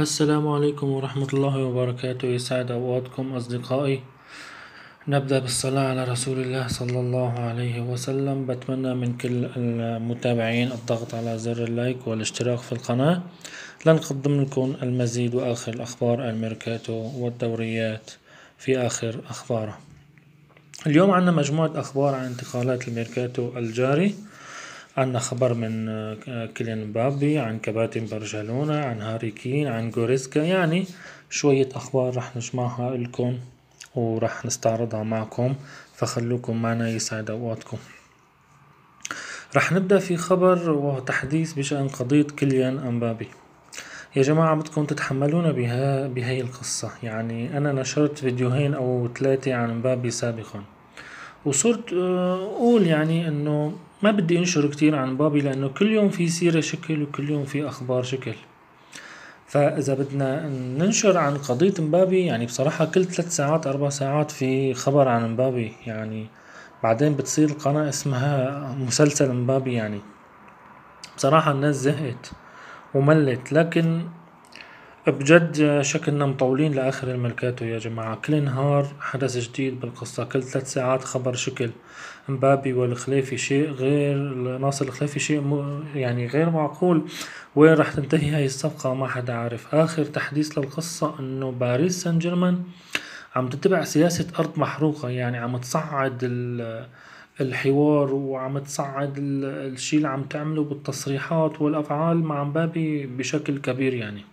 السلام عليكم ورحمة الله وبركاته. يسعد أوقاتكم أصدقائي. نبدأ بالصلاة على رسول الله صلى الله عليه وسلم. بتمنى من كل المتابعين الضغط على زر اللايك والاشتراك في القناة لنقدم لكم المزيد وآخر الأخبار الميركاتو والدوريات في آخر أخباره. اليوم عنا مجموعة أخبار عن انتقالات الميركاتو الجاري. عنا خبر من كيليان مبابي، عن كباتن برشلونة، عن هاري كين، عن جوريسكا، يعني شوية أخبار رح نجمعها لكم ورح نستعرضها معكم، فخلوكم معنا يسعد أوقاتكم. رح نبدأ في خبر وتحديث بشأن قضية كيليان مبابي. يا جماعة بدكم تتحملونا بهاي القصة. يعني أنا نشرت فيديوهين أو 3 عن مبابي سابقا، وصرت أقول يعني أنه ما بدي أنشر كتير عن مبابي لأنه كل يوم في سيرة شكل وكل يوم في أخبار شكل. فإذا بدنا ننشر عن قضية مبابي يعني بصراحة كل 3 ساعات 4 ساعات في خبر عن مبابي، يعني بعدين بتصير القناة اسمها مسلسل مبابي. يعني بصراحة الناس زهقت وملت، لكن بجد شكلنا مطولين لآخر الميركاتو يا جماعة. كل نهار حدث جديد بالقصة، كل 3 ساعات خبر شكل. مبابي والخليفي شيء غير، ناصر الخليفي شيء يعني غير معقول. وين راح تنتهي هاي الصفقة ما حدا عارف. آخر تحديث للقصة انه باريس سان جيرمان عم تتبع سياسة أرض محروقة، يعني عم تصعد الحوار وعم تصعد الشي اللي عم تعمله بالتصريحات والأفعال مع مبابي بشكل كبير. يعني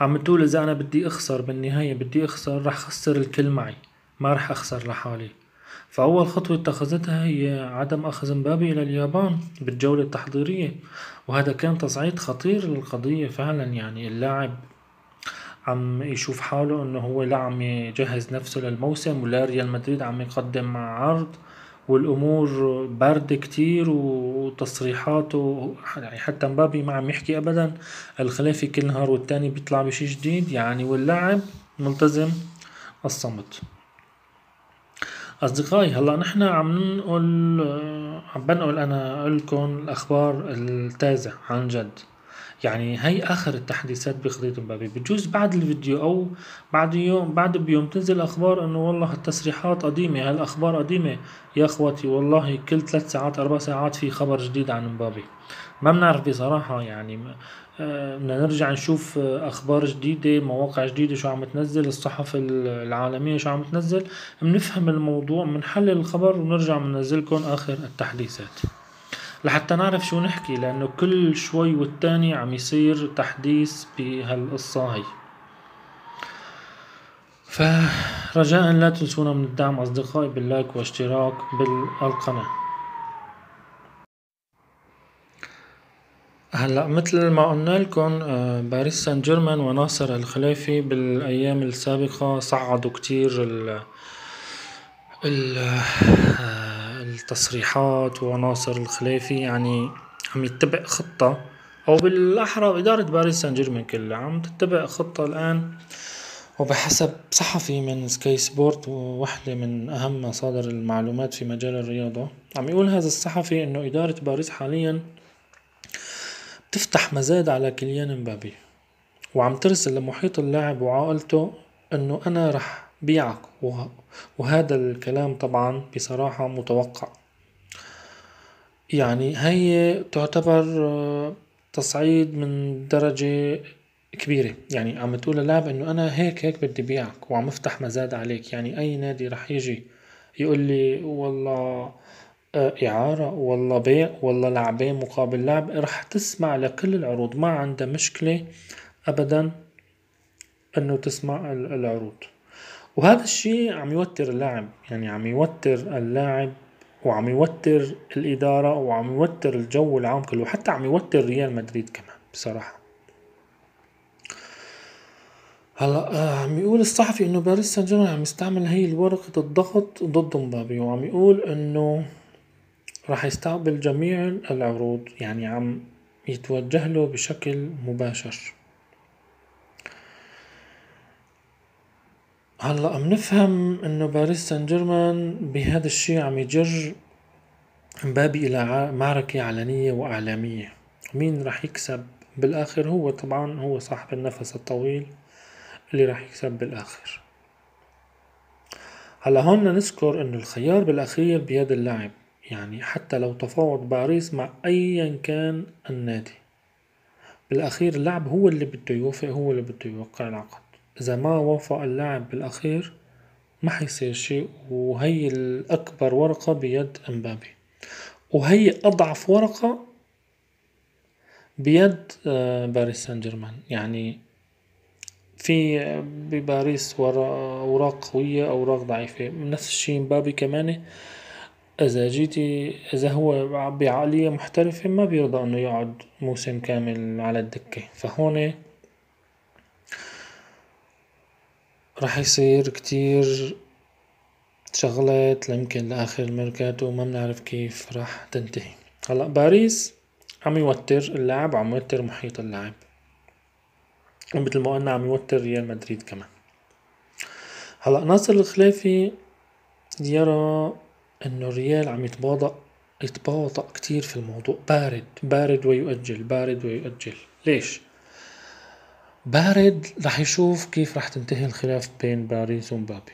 عم تقول إذا أنا بدي أخسر بالنهاية بدي أخسر، رح خسر الكل معي، ما رح أخسر لحالي. فأول خطوة اتخذتها هي عدم أخذ مبابي إلى اليابان بالجولة التحضيرية، وهذا كان تصعيد خطير للقضية فعلا. يعني اللاعب عم يشوف حاله انه هو لا عم يجهز نفسه للموسم، ولا ريال مدريد عم يقدم مع عرض، والامور باردة كتير وتصريحاته يعني حتى مبابي ما عم يحكي ابدا. الخلافي كل نهار والتاني بيطلع بشي جديد يعني، واللاعب ملتزم الصمت. اصدقائي هلا نحن عم بنقل انا لكم الاخبار التازة عن جد. يعني هي اخر التحديثات بقضية مبابي. بجوز بعد الفيديو او بعد يوم بعد بيوم تنزل اخبار انه والله التصريحات قديمة، هالاخبار قديمة. يا اخوتي والله كل 3 ساعات 4 ساعات في خبر جديد عن مبابي. ما بنعرف بصراحة يعني. بدنا نرجع نشوف اخبار جديدة، مواقع جديدة شو عم تنزل، الصحف العالمية شو عم تنزل، بنفهم الموضوع، بنحلل الخبر ونرجع بننزلكم اخر التحديثات لحتى نعرف شو نحكي، لانه كل شوي والتاني عم يصير تحديث بهالقصة هي. فرجاء لا تنسونا من الدعم اصدقائي باللايك واشتراك بالقناة. هلا مثل ما قلنا لكم باريس سان جيرمان وناصر الخليفي بالايام السابقة صعدوا كتير التصريحات، وناصر الخليفي يعني عم يتبع خطة، او بالاحرى ادارة باريس سان جيرمان كلها عم تتبع خطة الان. وبحسب صحفي من سكاي سبورت، ووحدة من اهم مصادر المعلومات في مجال الرياضة، عم يقول هذا الصحفي انه ادارة باريس حاليا بتفتح مزاد على كيليان مبابي، وعم ترسل لمحيط اللاعب وعائلته انه انا رح بيعك. وهذا الكلام طبعا بصراحة متوقع. يعني هي تعتبر تصعيد من درجة كبيرة. يعني عم تقول للاعب انه انا هيك بدي بيعك وعم افتح مزاد عليك. يعني اي نادي رح يجي يقول لي والله إعارة والله بيع والله لاعبين مقابل لاعب، رح تسمع لكل العروض، ما عنده مشكلة أبدا أنه تسمع العروض. وهذا الشيء عم يوتر اللاعب، يعني عم يوتر اللاعب وعم يوتر الإدارة وعم يوتر الجو العام كله، حتى عم يوتر ريال مدريد كمان بصراحة. هلا عم يقول الصحفي انه باريس سان جيرمان عم يستعمل هي ورقة الضغط ضد مبابي، وعم يقول انه راح يستقبل جميع العروض، يعني عم يتوجه له بشكل مباشر. هلا عم نفهم انه باريس سان جيرمان بهذا الشي عم يجر مبابي الى معركة علنية واعلامية. مين راح يكسب بالآخر هو طبعا هو صاحب النفس الطويل اللي راح يكسب بالآخر. هلا هون نذكر انه الخيار بالاخير بيد اللاعب، يعني حتى لو تفاوض باريس مع ايا كان النادي، بالاخير اللاعب هو اللي بده يوافق، هو اللي بده يوقع العقد. اذا ما وافق اللاعب بالاخير ما حيصير شيء، وهي الاكبر ورقة بيد امبابي، وهي اضعف ورقة بيد باريس سان جيرمان. يعني في بباريس اوراق قوية اوراق ضعيفة، نفس الشيء مبابي كمان. إذا هو بعقلية محترفة ما بيرضى إنه يقعد موسم كامل على الدكة، فهون رح يصير كتير شغلات يمكن لآخر الميركاتو ما بنعرف كيف رح تنتهي. هلأ باريس عم يوتر اللاعب وعم يوتر محيط اللاعب، ومثل ما قلنا عم يوتر ريال مدريد كمان. هلأ ناصر الخليفي يرى انه الريال عم يتباطأ كتير في الموضوع، بارد ويؤجل، بارد ويؤجل. ليش؟ بارد رح يشوف كيف رح تنتهي الخلاف بين باريس ومبابي،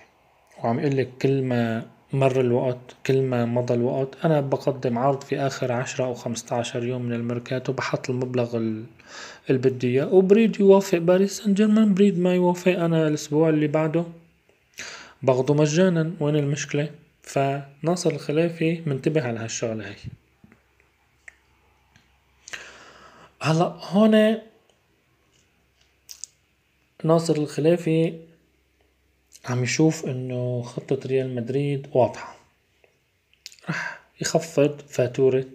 وعم يقلك كل ما مر الوقت كل ما مضى الوقت انا بقدم عرض في اخر 10 او 15 يوم من الميركاتو، بحط المبلغ اللي بدي اياه، وبريد يوافق باريس سان جيرمان، بريد ما يوافق انا الاسبوع اللي بعده باخده مجانا. وين المشكلة؟ فناصر الخليفي منتبه على هالشغلة هي. هلا هون ناصر الخليفي عم يشوف انه خطة ريال مدريد واضحة، رح يخفض فاتورة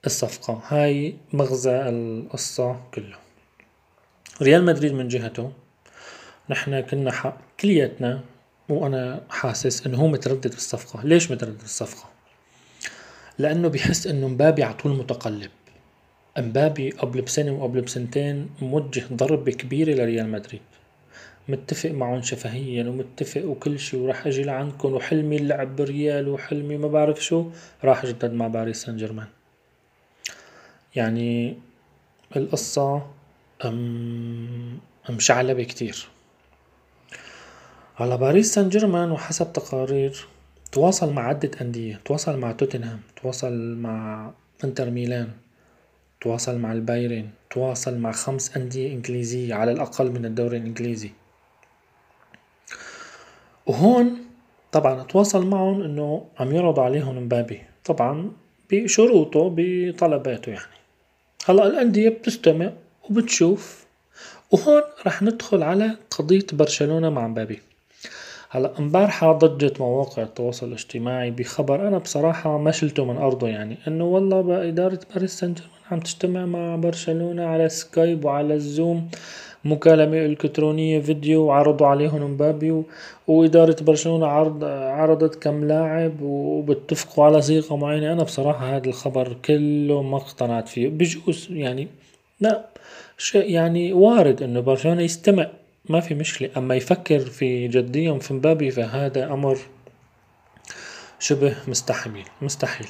الصفقة. هاي مغزى القصة كله. ريال مدريد من جهته نحن كنا كلياتنا وانا حاسس انه هو متردد بالصفقة. ليش متردد بالصفقة؟ لانه بيحس انه مبابي عطول متقلب. امبابي قبل بسنة وقبل بسنتين موجه ضربة كبيرة لريال مدريد، متفق معهم شفهيا ومتفق وكل شي، وراح اجي لعندكم، وحلمي اللعب بريال، وحلمي ما بعرف شو، راح جدد مع باريس سان جيرمان. يعني القصة مشعلبة كتير. على باريس سان جيرمان وحسب تقارير تواصل مع عدة أندية، تواصل مع توتنهام، تواصل مع انتر ميلان، تواصل مع البايرن، تواصل مع 5 أندية إنجليزية على الأقل من الدوري الإنجليزي. وهون طبعا تواصل معهم انه عم يعرض عليهم مبابي، طبعا بشروطه بطلباته يعني. هلا الأندية بتستمع وبتشوف. وهون رح ندخل على قضية برشلونة مع مبابي. هلا امبارحة ضجت مواقع التواصل الاجتماعي بخبر انا بصراحة ما شلته من ارضه، يعني انه والله بإدارة باريس سان جيرمان عم تجتمع مع برشلونة على سكايب وعلى الزوم، مكالمة الكترونية فيديو، وعرضوا عليهم مبابي وإدارة برشلونة عرضت كم لاعب وبتفقوا على صيغة معينة. انا بصراحة هذا الخبر كله ما اقتنعت فيه. بجوز يعني لا شيء يعني وارد انه برشلونة يستمع، ما في مشكلة، اما يفكر في جديا في مبابي فهذا امر شبه مستحيل.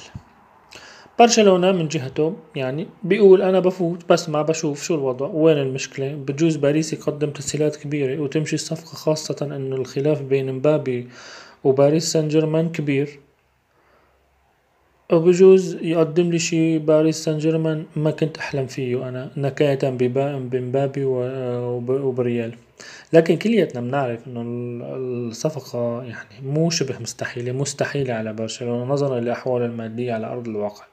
برشلونة من جهته يعني بيقول انا بفوت بس ما بشوف شو الوضع وين المشكلة. بجوز باريس يقدم تسهيلات كبيرة وتمشي الصفقة، خاصة انه الخلاف بين مبابي وباريس سان جيرمان كبير، وبجوز يقدم لي شي باريس سان جيرمان ما كنت احلم فيه انا، نكاية بمبابي وبريال. لكن كلياتنا بنعرف انه الصفقة يعني مو شبه مستحيلة على برشلونة نظرا للأحوال المادية على أرض الواقع.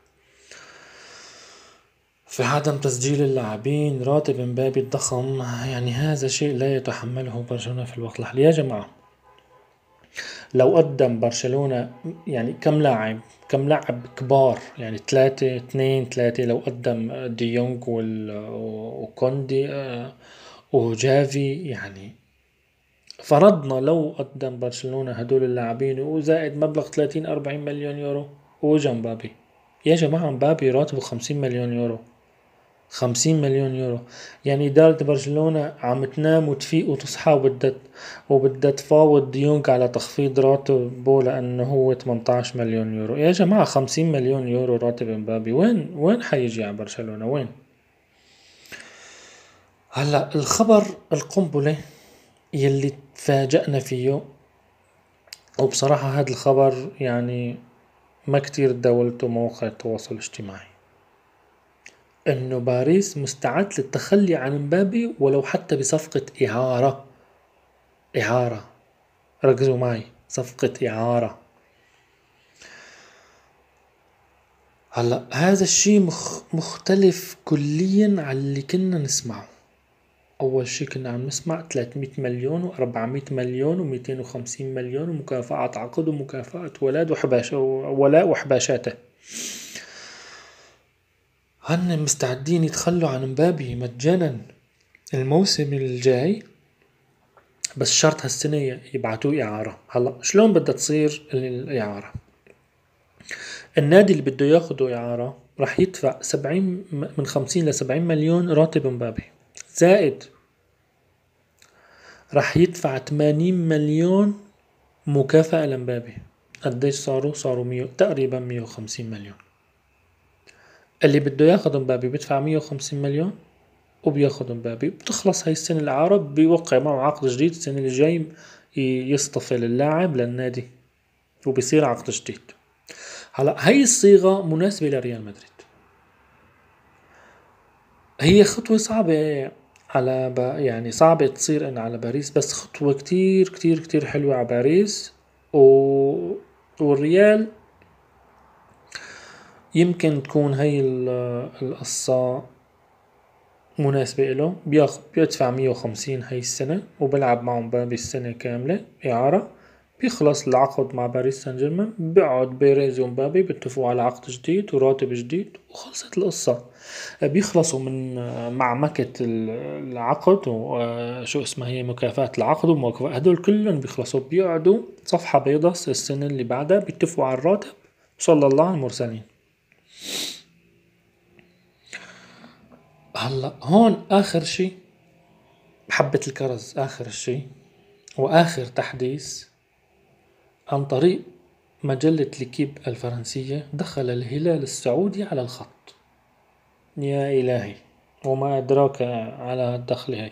في عدم تسجيل اللاعبين، راتب مبابي الضخم، يعني هذا شيء لا يتحمله برشلونة في الوقت الحالي. يا جماعة لو قدم برشلونة يعني كم لاعب كبار، يعني 3 لو قدم ديونج وكوندي وجافي، يعني فرضنا لو قدم برشلونة هدول اللاعبين وزائد مبلغ 30-40 مليون يورو وجا مبابي، يا جماعة مبابي راتبه 50 مليون يورو، 50 مليون يورو. يعني إدارة برشلونة عم تنام وتفيق وتصحى وبدها تفاوض ديونج على تخفيض راتبه لأنه هو 18 مليون يورو. يا جماعة 50 مليون يورو راتب مبابي، وين حيجي على برشلونة؟ وين؟ هلا الخبر القنبلة يلي تفاجأنا فيه، وبصراحة هذا الخبر يعني ما كتير تداولته مواقع التواصل الاجتماعي، انه باريس مستعد للتخلي عن مبابي ولو حتى بصفقة إعارة. ركزوا معي، صفقة إعارة. هلا هذا الشيء مختلف كليا عن اللي كنا نسمعه. أول شيء كنا عم نسمع 300 مليون و400 مليون و250 مليون ومكافأة عقد ومكافأة ولاء وحباشاته. هن مستعدين يتخلوا عن مبابي مجانا الموسم الجاي، بس شرط هالسنة يبعتوه إعارة. هلا شلون بدها تصير الإعارة؟ النادي اللي بده ياخده إعارة راح يدفع 70 من 50 ل 70 مليون راتب مبابي، زائد راح يدفع 80 مليون مكافأة لمبابي. قديش صاروا 100 تقريبا 150 مليون. اللي بده ياخد مبابي بيدفع 150 مليون وبياخد مبابي، بتخلص هاي السنة الإعارة، بيوقع معه عقد جديد السنة اللي جاي يصطفل اللاعب للنادي وبيصير عقد جديد. هلا هاي الصيغة مناسبة لريال مدريد. هي خطوة صعبة على يعني صعبة تصير إن على باريس، بس خطوة كتير كتير كتير حلوة على باريس والريال. يمكن تكون هاي القصة مناسبة له. بيدفع 150 هاي السنة وبلعب معهم مبابي السنة كاملة إعارة، بيخلص العقد مع باريس سان جيرمان، بيقعد بيريز ومبابي بيتفقوا على عقد جديد وراتب جديد وخلصت القصة. بيخلصوا من معمكة العقد وشو اسمها هي مكافأة العقد ومكافأة، هدول كلهم بيخلصوا، بيقعدوا صفحة بيضاء السنة اللي بعدها بيتفقوا على الراتب، صلى الله على المرسلين. هلا هون آخر شي بحبة الكرز، آخر شي وآخر تحديث عن طريق مجلة ليكيب الفرنسية، دخل الهلال السعودي على الخط. يا إلهي وما أدراك على الدخل هاي.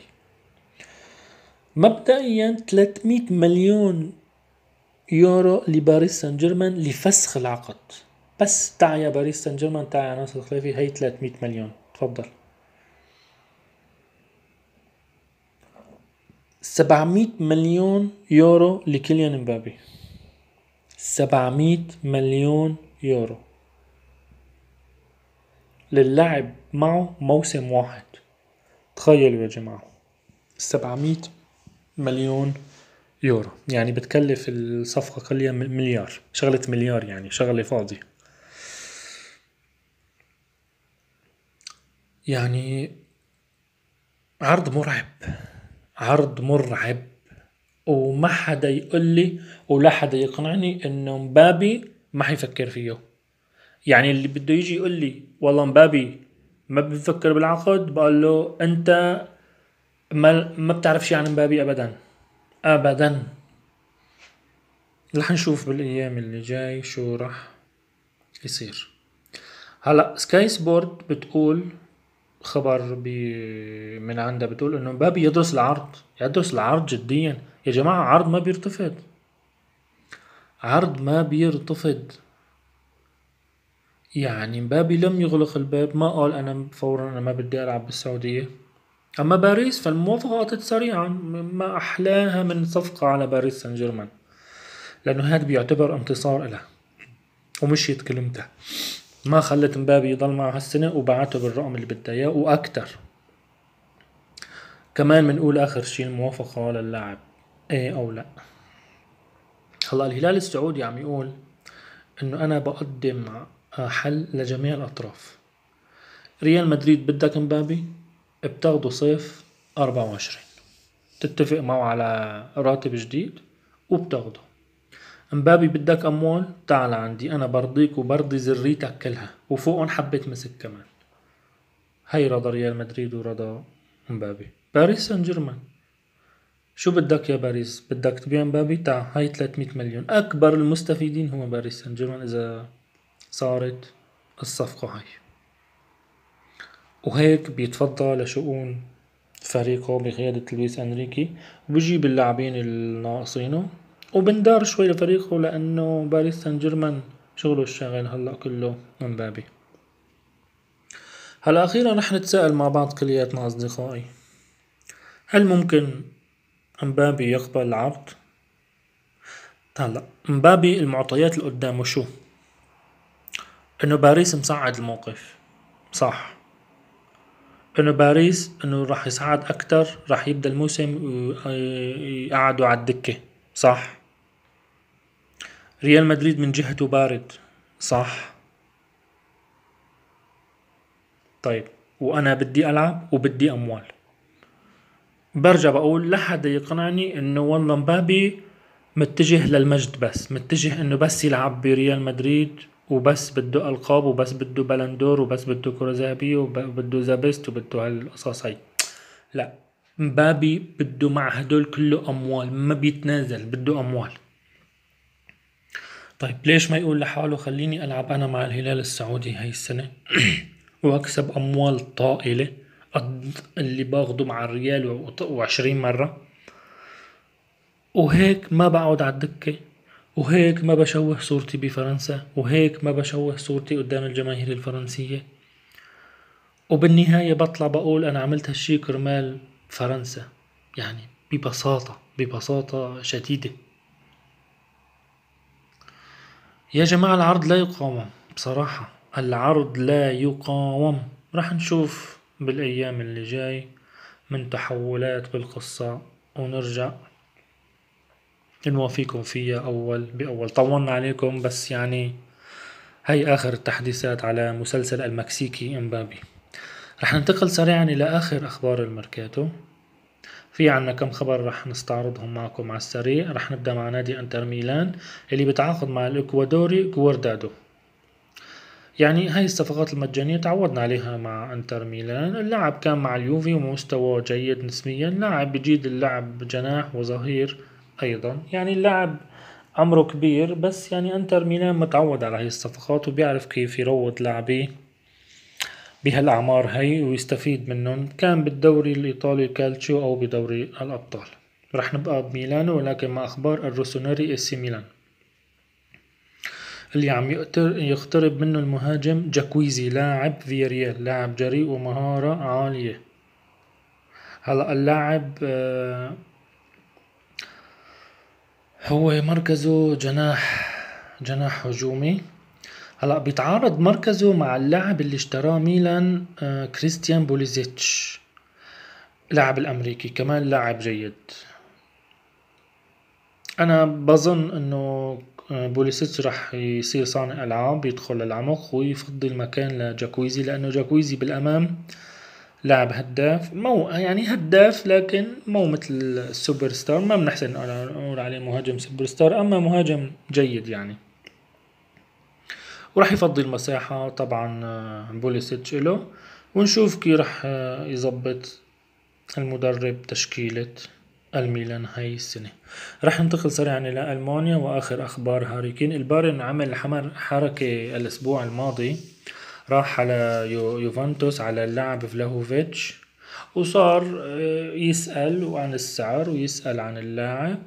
مبدئيا 300 مليون يورو لباريس سان جيرمان لفسخ العقد. بس تعا باريس سان جيرمان، تعا يا ناصر الخليفي، هي 300 مليون تفضل. 700 مليون يورو لكيليان مبابي. 700 مليون يورو للعب معه موسم واحد. تخيلوا يا جماعة، 700 مليون يورو يعني بتكلف الصفقة قليلا مليار، شغلة مليار يعني شغلة فاضية. يعني عرض مرعب، عرض مرعب. وما حدا يقول لي ولا حدا يقنعني انه مبابي ما حيفكر فيه. يعني اللي بده يجي يقول لي والله مبابي ما بفكر بالعقد، بقول له انت ما بتعرف شيء عن مبابي ابدا ابدا. رح نشوف بالايام اللي جاي شو رح يصير. هلا سكاي سبورت بتقول خبر من عندها، بتقول انه مبابي يدرس العرض جديا. يا جماعة عرض ما بيرتفض، عرض ما بيرتفض. يعني مبابي لم يغلق الباب، ما قال انا فورا انا ما بدي العب بالسعودية. اما باريس فالموافقة أتت سريعا، ما احلاها من صفقة على باريس سان جيرمان، لانه هذا بيعتبر انتصار له ومشيت كلمته. ما خلت مبابي يضل معه هالسنة وبعته بالرقم اللي بدها اياه واكتر. كمان بنقول اخر شي الموافقة للاعب ايه او لا. هلا الهلال السعودي عم يقول انه انا بقدم حل لجميع الاطراف. ريال مدريد بدك مبابي، بتاخده صيف 24، تتفق معه على راتب جديد وبتاخده. مبابي بدك اموال، تعال عندي انا برضيك وبرضي ذريتك كلها وفوقهم حبة مسك كمان. هي رضا ريال مدريد ورضا مبابي. باريس سان جيرمان شو بدك يا باريس؟ بدك تبيع مبابي؟ تعال هاي 300 مليون. اكبر المستفيدين هو باريس سان جيرمان اذا صارت الصفقة هاي. وهيك بيتفضى لشؤون فريقه بقيادة لويس انريكي، وبجيب اللاعبين الناقصينه وبندار شوي لفريقه، لانه باريس سان جيرمان شغله الشاغل هلا كله امبابي. هلا اخيرا رح نتساءل مع بعض كلياتنا اصدقائي، هل ممكن امبابي يقبل العرض؟ هلا امبابي المعطيات اللي قدامه شو؟ انه باريس مصعد الموقف، صح. انه باريس انه راح يصعد اكتر، راح يبدأ الموسم يقعدوا على الدكة، صح. ريال مدريد من جهته بارد، صح. طيب وانا بدي العب وبدي اموال، برجع بقول لا حدا يقنعني انه والله مبابي متجه للمجد، بس متجه انه بس يلعب بريال مدريد وبس بده القاب وبس بده بلندور وبس بده كرة ذهبية وبده ذا بيست وبده هالقصص هاي. لا، مبابي بده مع هدول كله اموال، ما بيتنازل، بده اموال. طيب ليش ما يقول لحاله خليني العب انا مع الهلال السعودي هاي السنة واكسب اموال طائلة قد اللي باخده مع الريال و20 مرة، وهيك ما بقعد على الدكة، وهيك ما بشوه صورتي بفرنسا، وهيك ما بشوه صورتي قدام الجماهير الفرنسية، وبالنهاية بطلع بقول انا عملت هالشي كرمال فرنسا. يعني ببساطة شديدة. يا جماعة العرض لا يقاوم، بصراحة العرض لا يقاوم. رح نشوف بالايام اللي جاي من تحولات بالقصة، ونرجع نوافيكم فيها اول باول. طولنا عليكم، بس يعني هاي اخر التحديثات على مسلسل المكسيكي امبابي. رح ننتقل سريعا الى اخر اخبار الميركاتو. في عنا كم خبر رح نستعرضهم معكم على السريع. رح نبدأ مع نادي انتر ميلان اللي بتعاقد مع الاكوادوري جواردادو. يعني هاي الصفقات المجانية تعودنا عليها مع انتر ميلان. اللاعب كان مع اليوفي ومستوى جيد نسبيا، لاعب بجيد اللعب جناح وظهير ايضا. يعني اللاعب عمره كبير، بس يعني انتر ميلان متعود على هاي الصفقات وبيعرف كيف يروض لاعبيه بهالأعمار هاي ويستفيد منهم، كان بالدوري الإيطالي الكالتشيو أو بدوري الأبطال. رح نبقى بميلانو، ولكن مع أخبار الروسونيري إسي ميلان اللي عم يقترب منه المهاجم جاكويزي لاعب فياريال، لاعب جريء ومهارة عالية. هلا اللاعب هو مركزه جناح هجومي. هلا بيتعارض مركزه مع اللاعب اللي اشتراه ميلان كريستيان بوليزيتش، لاعب الامريكي كمان لاعب جيد. انا بظن انه بوليسيتش رح يصير صانع العاب، يدخل العمق ويفضي المكان لجاكويزي، لانه جاكويزي بالامام لاعب هداف، مو يعني هداف لكن مو مثل السوبر ستار، ما بنحسن نقول عليه مهاجم سوبر ستار، اما مهاجم جيد يعني. وراح يفضي المساحة طبعا بوليسيتش له، ونشوف كيف راح يزبط المدرب تشكيلة الميلان هاي السنة. راح ننتقل سريعا إلى ألمانيا وآخر أخبار هاري كين. البايرن عمل حركة الأسبوع الماضي، راح على يوفنتوس على اللاعب فلاهوفيتش، وصار يسأل عن السعر ويسأل عن اللاعب،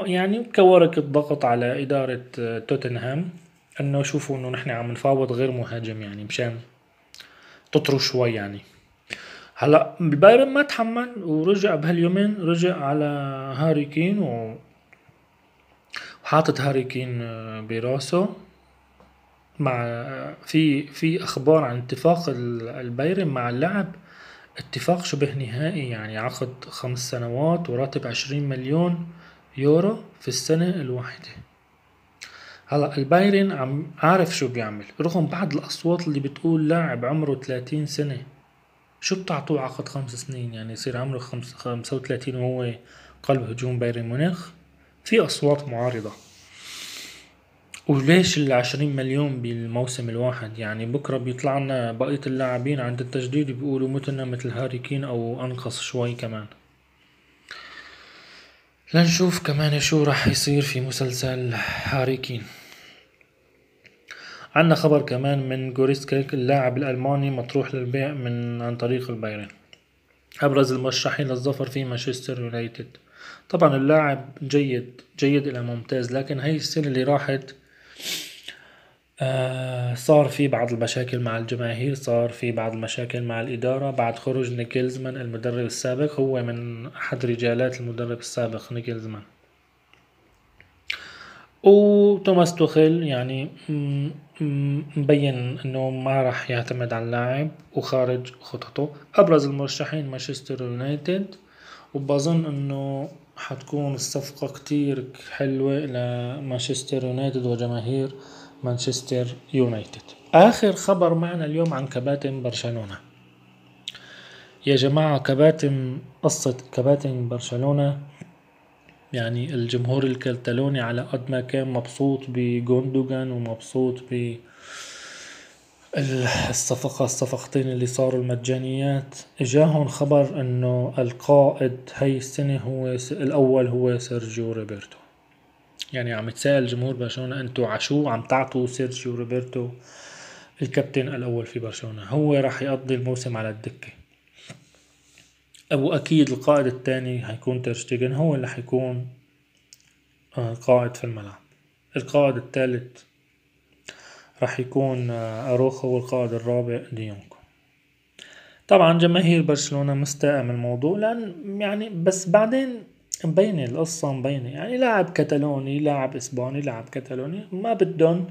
يعني كورقة ضغط على إدارة توتنهام انه شوفوا انه نحن عم نفاوض غير مهاجم، يعني مشان تطروا شوي يعني. هلا البايرن ما تحمل ورجع بهاليومين، رجع على هاري كين وحاطط هاري كين براسه. مع في اخبار عن اتفاق البايرن مع اللاعب، اتفاق شبه نهائي، يعني عقد 5 سنوات وراتب 20 مليون يورو في السنة الواحدة. هلا البايرن عارف شو بيعمل، رغم بعض الاصوات اللي بتقول لاعب عمره 30 سنة شو بتعطوه عقد 5 سنين، يعني يصير عمره 35 وهو قلب هجوم بايرن ميونخ. في اصوات معارضة. وليش 20 مليون بالموسم الواحد؟ يعني بكرة بيطلع لنا بقية اللاعبين عند التجديد بيقولوا متنا مثل هاري كين او انقص شوي كمان. لنشوف كمان شو راح يصير في مسلسل هاري كين. عنا خبر كمان من جوريسكا، اللاعب الألماني مطروح للبيع عن طريق البايرن. أبرز المرشحين للظفر في مانشستر يونايتد. طبعا اللاعب جيد إلى ممتاز، لكن هاي السنة اللي راحت صار في بعض المشاكل مع الجماهير، صار في بعض المشاكل مع الإدارة بعد خروج نيكلزمان المدرب السابق. هو من أحد رجالات المدرب السابق نيكلزمان. وتوماس توخيل يعني مبين انه ما راح يعتمد على اللاعب وخارج خططه. ابرز المرشحين مانشستر يونايتد، وبظن انه حتكون الصفقة كتير حلوة لمانشستر يونايتد وجماهير مانشستر يونايتد. اخر خبر معنا اليوم عن كباتن برشلونة. يا جماعة قصة كباتن برشلونة، يعني الجمهور الكتالوني على قد ما كان مبسوط بجوندوغان ومبسوط الصفقتين اللي صاروا المجانيات، اجاهم خبر انه القائد هاي السنة الاول هو سيرجيو روبرتو. يعني عم يتساءل جمهور برشلونة، انتو عشو عم تعطوا سيرجيو روبرتو الكابتن الاول في برشلونة؟ هو راح يقضي الموسم على الدكة، اكيد القائد الثاني هيكون تير شتيجن، هو اللي حيكون قائد في الملعب. القائد الثالث راح يكون اروخو، والقائد الرابع ديونج. طبعا جماهير برشلونة مستاءة من الموضوع، لان يعني بس بعدين مبينة القصة، مبينة يعني لاعب كتالوني، لاعب اسباني، لاعب كتالوني، ما بدهم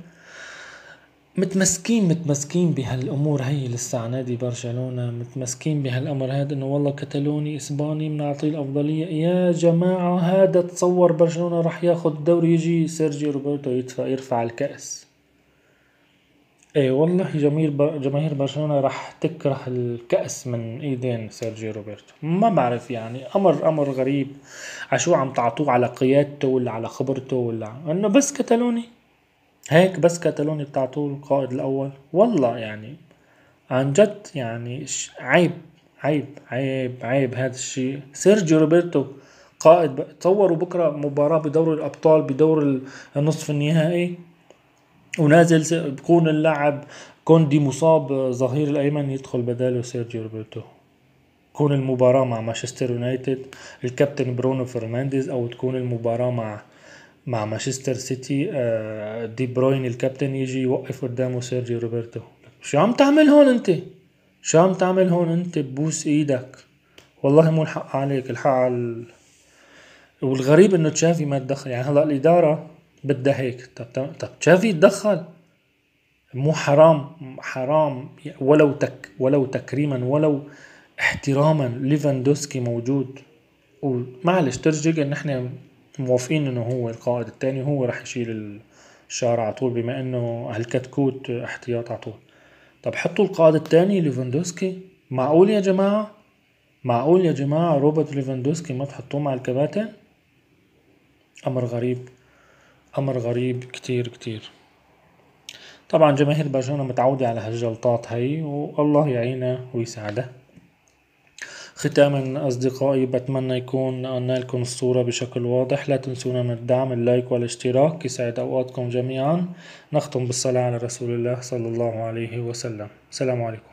متمسكين بهالامور هي. لسه على نادي برشلونة متمسكين بهالامر هذا، انه والله كتالوني اسباني بنعطيه الافضلية. يا جماعة هذا تصور برشلونة راح ياخد الدوري، يجي سيرجيو روبرتو يرفع الكأس. ايه والله جماهير برشلونة راح تكره الكأس من ايدين سيرجيو روبرتو. ما بعرف يعني، امر غريب. عشو عم تعطوه؟ على قيادته ولا على خبرته، ولا انه بس كتالوني؟ هيك بس كتالوني بتعطوه القائد الاول؟ والله يعني عن جد يعني عيب عيب هذا الشيء. سيرجيو روبرتو قائد تصوروا بكرة مباراة بدور الابطال، بدور النصف النهائي، ونازل بكون اللاعب كوندي مصاب ظهير الايمن، يدخل بداله سيرجيو روبرتو. تكون المباراة مع مانشستر يونايتد الكابتن برونو فرنانديز، او تكون المباراة مع مانشستر سيتي دي بروين الكابتن، يجي يوقف قدامه سيرجيو روبرتو. شو عم تعمل هون انت؟ ببوس ايدك، والله مو الحق عليك، الحق على والغريب انه تشافي ما تدخل. يعني هلا الادارة بدها هيك، طب تشافي تدخل؟ مو حرام ولو تكريما، ولو احتراما. ليفاندوسكي موجود، ومعلش ترجع ان احنا موافقين انه هو القائد الثاني، هو راح يشيل الشارع على طول، بما انه هالكتكوت احتياط على طول. طب حطوا القائد الثاني ليفاندوسكي. معقول يا جماعة روبرت ليفاندوسكي ما تحطوه مع الكباتن؟ امر غريب كتير. طبعا جماهير برشلونة متعودة على هالجلطات هاي، والله يعينها ويساعدها. ختاما أصدقائي، بتمنى يكون قلنا لكم الصورة بشكل واضح. لا تنسونا من الدعم، اللايك والاشتراك. يسعد أوقاتكم جميعا. نختم بالصلاة على رسول الله صلى الله عليه وسلم. السلام عليكم.